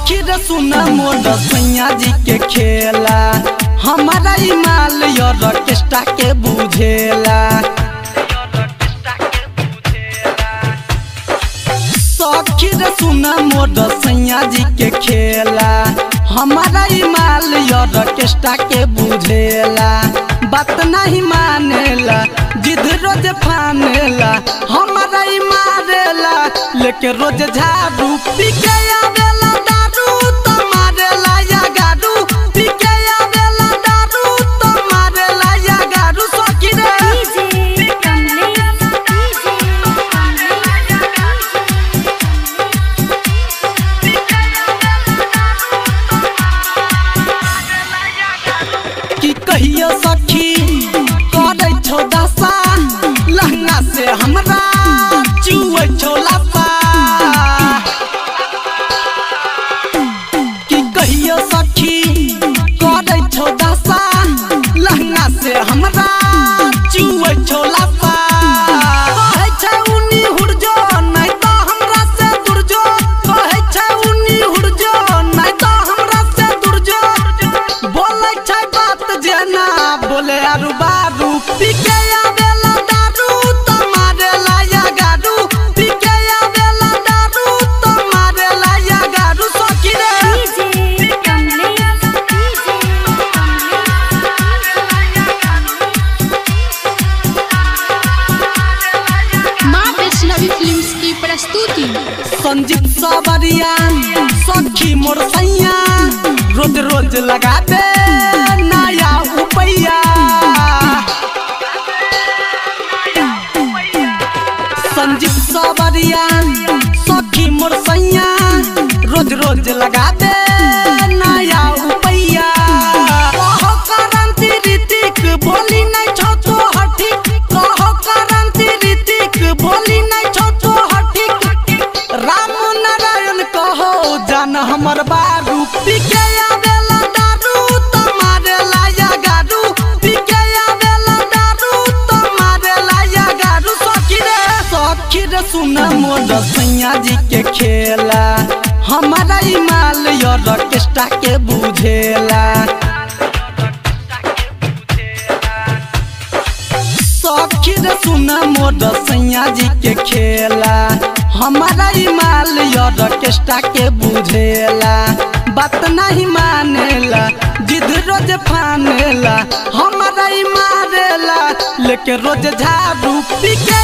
सखी रे सुना मोर सैया जी के खेला हमारा माल ऑर्केस्ट्रा के बुझेला। सखी रे सुना मोर सैया जी के खेला हमारा माल ऑर्केस्ट्रा के बुझेला। बात नहीं मानेला जिद रोज फानेला हमारा मारेला लेके रोज झाड़ू पी के आवेला दारू तो मारेला या गारू पी के आवेला दारू तो मारेला या गारू। सखी रे की कहियो सखी करे छो दशा लहंगा से हमरा चुए छो लाशा। की कहियो सखी करे छो दशा लहंगा से हमरा चुए छो लाशा। कहे छै उनी हुरजो नहीं तो हमरा से दूर जो कहे छै उनी हुरजो नहीं तो हमरा से दूर जो बोले छै बात जेना बोले आरु बारू पी के आवेला दारू तो मारेला या गारू पी के आवेला दारू तो मारेला या गारू। सखी रे माँ वैष्णवी फिल्म्स की प्रस्तुति। संजीव सावरिया सखी मोर सैया रोज रोज लगा दे नया रुपैया। संजीव सावरिया सखी मोर सैया रोज रोज लगा दे नया रुपैया। कहो क्रांति ऋतिक बोली नहीं छो तो हठिक कहो क्रांति ऋतिक बोली नहीं छो तो हठिक। राम नारायण कहो जान हमर बारू पी के आवेला दारू तो मारेला या गारू पी के आवेला दारू तो मारेला या गारू। सखी रे सुना मोर सैया जी के खेला हमारा माल ऑर्केस्ट्रा के बुझेला। सखी रे सुना मोर सैया जी के खेला हमारा माल ऑर्केस्ट्रा के बुझेला। बात नहीं मानेला जिद रोज फानेला हमारा मारेला लेके रोज झाड़ू पी के